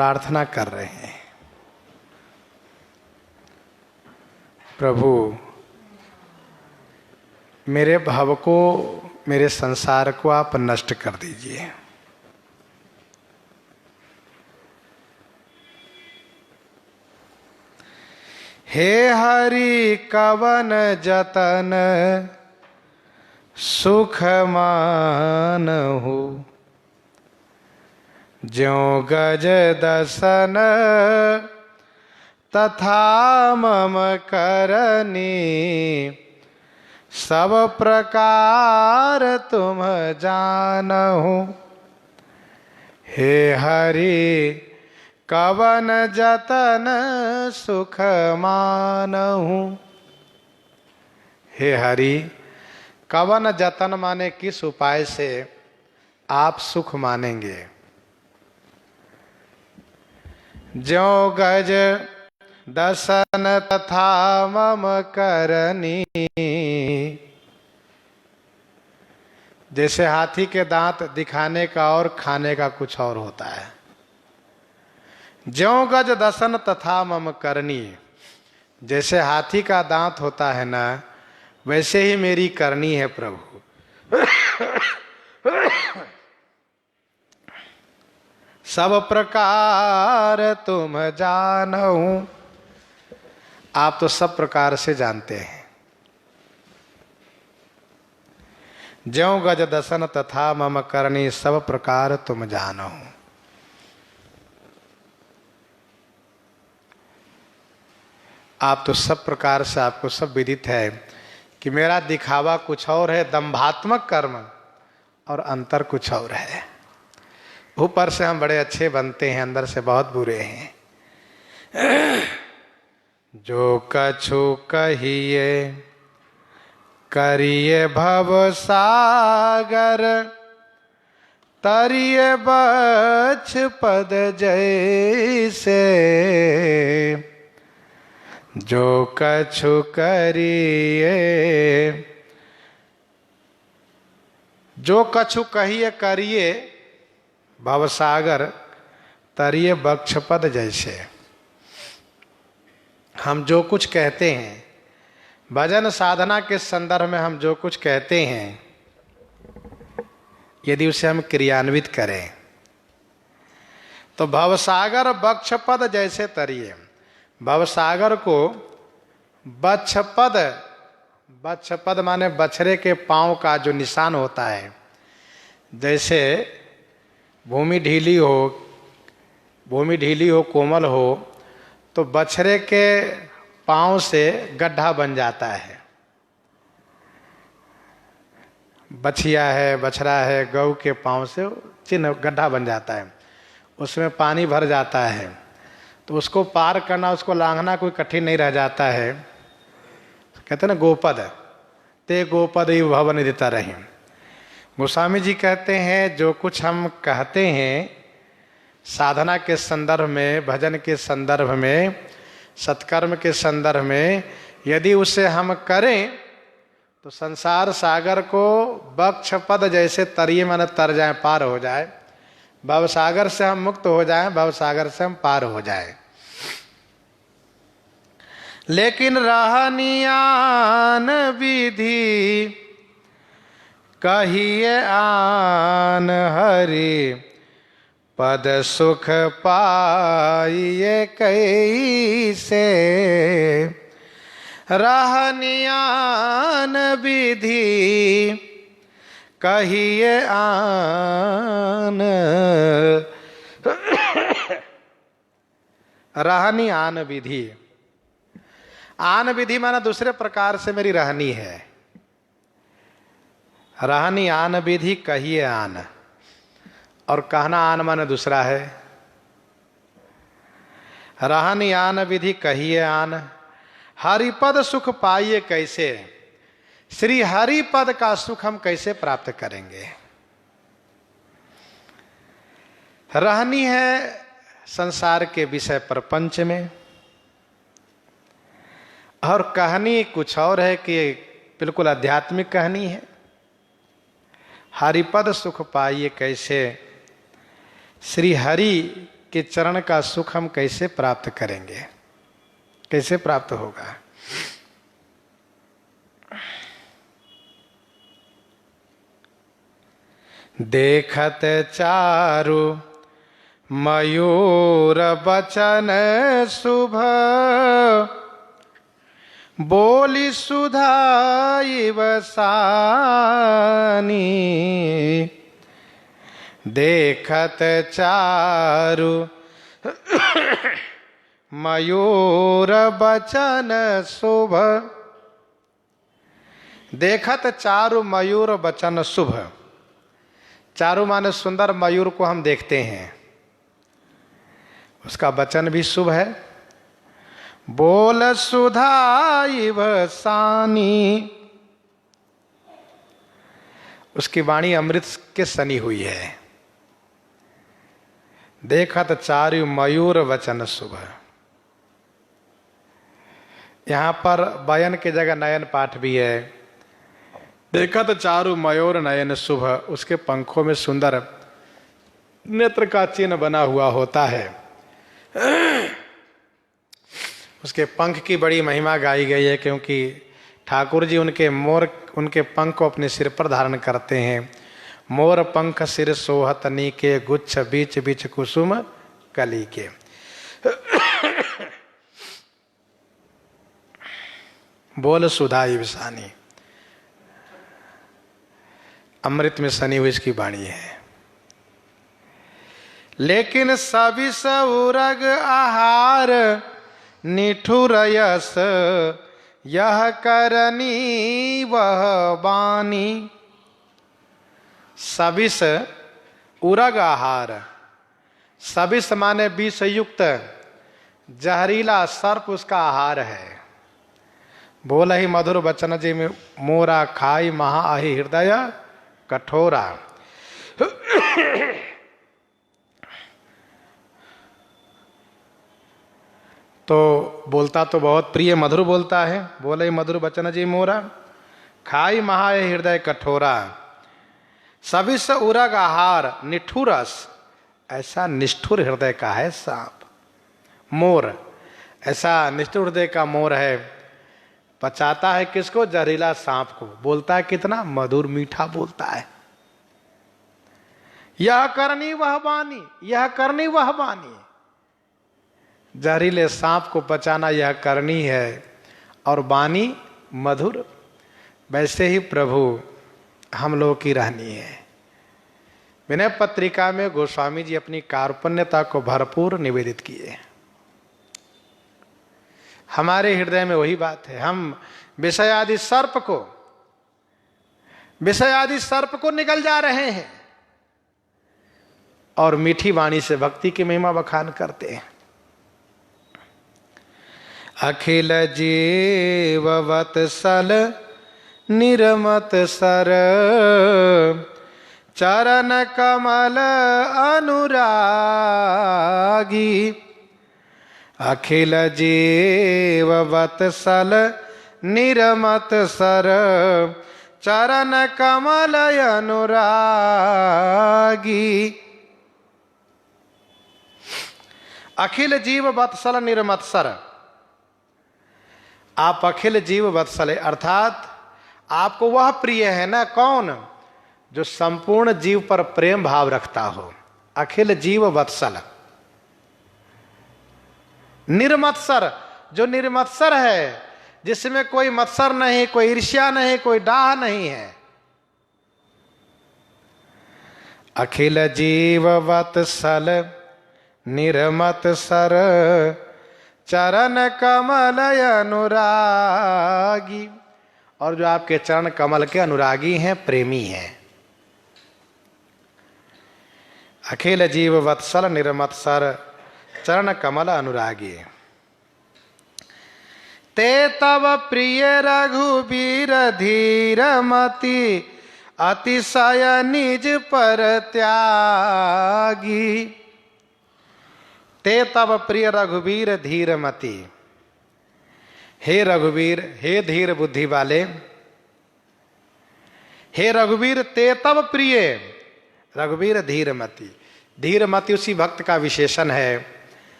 प्रार्थना कर रहे हैं, प्रभु मेरे भव को, मेरे संसार को आप नष्ट कर दीजिए। हे हरि कवन जतन सुख मानहु, ज्यों गज दसन तथा मम करनी, सब प्रकार तुम जानहु। हे हरि कवन जतन सुख मानहु। हे हरि कवन जतन माने किस उपाय से आप सुख मानेंगे। ज्यों गज दसन तथा मम करनी, जैसे हाथी के दांत दिखाने का और खाने का कुछ और होता है। ज्यों गज दसन तथा मम करनी, जैसे हाथी का दांत होता है ना, वैसे ही मेरी करनी है प्रभु। सब प्रकार तुम जानहु, आप तो सब प्रकार से जानते हैं। ज्यों गज दसन तथा मम करनी, सब प्रकार तुम जानहु। आप तो सब प्रकार से, आपको सब विदित है कि मेरा दिखावा कुछ और है, दंभात्मक कर्म, और अंतर कुछ और है। ऊपर से हम बड़े अच्छे बनते हैं, अंदर से बहुत बुरे हैं। जो कछु कहिए करिए भव सागर, तरिए बछ पद जैसे। जो कछु करिए, जो कछु कहिए करिए भवसागर, तरिए बक्षपद जैसे। हम जो कुछ कहते हैं, भजन साधना के संदर्भ में हम जो कुछ कहते हैं, यदि उसे हम क्रियान्वित करें तो भवसागर बक्षपद जैसे तरिए। भवसागर को बक्षपद, बक्षपद माने बछड़े के पांव का जो निशान होता है, जैसे भूमि ढीली हो, कोमल हो, तो बछड़े के पांव से गड्ढा बन जाता है। बछिया है, बछड़ा है, गऊ के पांव से चिन्ह गड्ढा बन जाता है, उसमें पानी भर जाता है, तो उसको पार करना, उसको लांघना कोई कठिन नहीं रह जाता है। कहते ना गोपद, ते गोपद ही भवन देता रहे। गोस्वामी जी कहते हैं जो कुछ हम कहते हैं साधना के संदर्भ में, भजन के संदर्भ में, सत्कर्म के संदर्भ में, यदि उसे हम करें तो संसार सागर को बक्षपद जैसे तरिए माने तर जाए, पार हो जाए। भवसागर से हम मुक्त हो जाएं, भवसागर से हम पार हो जाएं। लेकिन रहनियान विधि कहिए आन हरि, पद सुख पाइए कैसे। रहनियान विधि कहिए आन, रहनी आन विधि। आन विधि माना दूसरे प्रकार से मेरी रहनी है। रहनी आन विधि कहिए आन, और कहना आन माने दूसरा है। रहनी आन विधि कहिए आन, हरिपद सुख पाइए कैसे। श्री हरिपद का सुख हम कैसे प्राप्त करेंगे। रहनी है संसार के विषय प्रपंच में, और कहानी कुछ और है कि बिल्कुल आध्यात्मिक कहानी है। हरिपद सुख पाइए कैसे, श्री हरि कि चरण का सुख हम कैसे प्राप्त करेंगे, कैसे प्राप्त होगा। देखत चारु मयूर बचन शुभ, बोली सुधा वसानी। देखत चारु मयूर बचन शुभ, देखत चारु मयूर बचन शुभ। चारु माने सुंदर, मयूर को हम देखते हैं, उसका वचन भी शुभ है। बोल सुधा वसानी, उसकी वाणी अमृत के सनी हुई है। देखत चारु मयूर वचन शुभ। यहां पर बयन की जगह नयन पाठ भी है। देखत चारु मयूर नयन शुभ, उसके पंखों में सुंदर नेत्र का चिन्ह बना हुआ होता है। उसके पंख की बड़ी महिमा गाई गई है, क्योंकि ठाकुर जी उनके पंख को अपने सिर पर धारण करते हैं। मोर पंख सिर सोहत नीके, गुच्छ बीच बीच कुसुम कली के। बोल सुधा विसानी, अमृत में सनी हुई इसकी वाणी है। लेकिन सभी सौरग आहार निठुर यस, यह करनी वह बानी। सविस उरग आहार, सविस माने विष युक्त जहरीला सर्प उसका आहार है। बोल ही मधुर वचन जी में मोरा, खाई महा आही हृदय कठोरा। तो बोलता तो बहुत प्रिय मधुर बोलता है। बोले ही मधुर वचन जी मोरा, खाई महा हृदय कठोरा। सविस उरग आहार निठुरस, ऐसा निष्ठुर हृदय का है सांप। मोर ऐसा निष्ठुर हृदय का मोर है, पचाता है किसको? जहरीला सांप को। बोलता है कितना मधुर मीठा बोलता है। यह करनी वह बानी, यह करनी वह बानी। जहरीले सांप को बचाना यह करनी है, और बानी मधुर। वैसे ही प्रभु हम लोगों की रहनी है। विनय पत्रिका में गोस्वामी जी अपनी कार्पण्यता को भरपूर निवेदित किए। हमारे हृदय में वही बात है। हम विषय आदि सर्प को निकल जा रहे हैं और मीठी वाणी से भक्ति की महिमा बखान करते हैं। अखिल जीव वत्सल निरमत सर, चरण कमल अनुरागी। अखिल जीव वत्सल निरमत सर, चरण कमल अनुरागी। अखिल जीव वत्सल निरमत्सर, आप अखिल जीव वत्सल अर्थात आपको वह प्रिय है ना। कौन? जो संपूर्ण जीव पर प्रेम भाव रखता हो। अखिल जीव वत्सल। निर्मत्सर, जो निर्मत्सर है, जिसमें कोई मत्सर नहीं, कोई ईर्ष्या नहीं, कोई डाह नहीं है। अखिल जीव वत्सल निर्मत्सर, चरण कमल अनुरागी। और जो आपके चरण कमल के अनुरागी हैं, प्रेमी हैं। अखिल जीव वत्सल निर्मत्सर, चरण कमल अनुरागी। ते तब प्रिय रघुबीर धीर मति, अतिशय निज पर त्यागी। ते तब प्रिय रघुबीर धीर मति। हे रघुवीर, हे धीर बुद्धि वाले, हे रघुवीर, ते तब प्रिय, रघुवीर धीर मति, धीरमति उसी भक्त का विशेषण है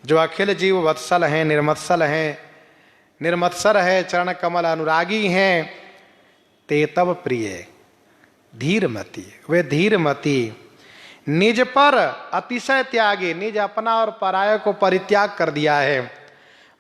जो अखिल जीव वत्सल हैं, निर्मत्सल हैं, निर्मत्सर है, चरण कमल अनुरागी हैं। ते तब प्रिय धीरमति, वे धीरमति निज पर अतिशय त्यागी, निज अपना और पराय को परित्याग कर दिया है,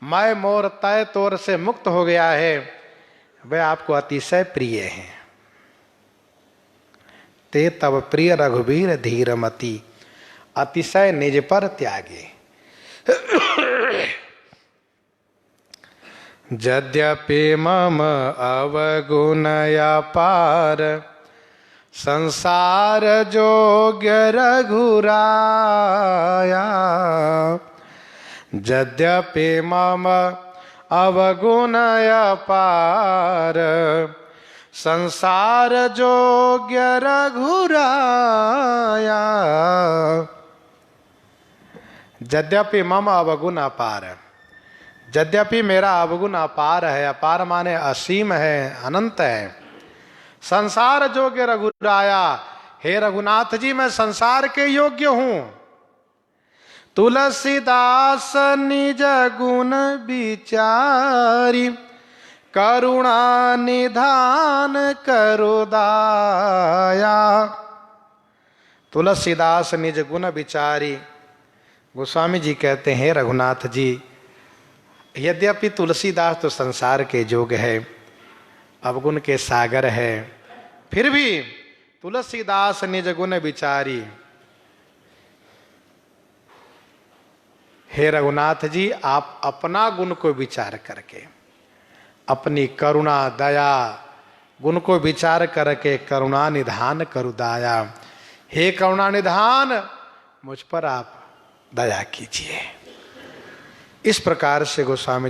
मैं मोर तय तोर से मुक्त हो गया है, वे आपको अतिशय प्रिय हैं। ते तब प्रिय रघुवीर धीरमति, अतिशय निज पर त्यागी। यद्यपि मम अवगुण अपार, संसार जोग्य रघुराया, यद्यपि मम अवगुण अपार, संसार जोग्य रघुराया। यद्यपि मम अवगुण अपार, यद्यपि मेरा अवगुण अपार है, अपार माने असीम है, अनंत है। संसार जोग्य रघुराया, हे रघुनाथ जी मैं संसार के योग्य हूं। तुलसीदास निज गुण विचारी, करुणा निधान करो दाया। तुलसीदास निज गुण विचारी, गोस्वामी जी कहते हैं रघुनाथ जी, यद्यपि तुलसीदास तो संसार के जोग है, अवगुण के सागर है, फिर भी तुलसीदास निज गुण विचारी। हे रघुनाथ जी आप अपना गुण को विचार करके, अपनी करुणा दया गुण को विचार करके करुणा निधान करु दाया। हे करुणा निधान मुझ पर आप दया कीजिए। इस प्रकार से गोस्वामी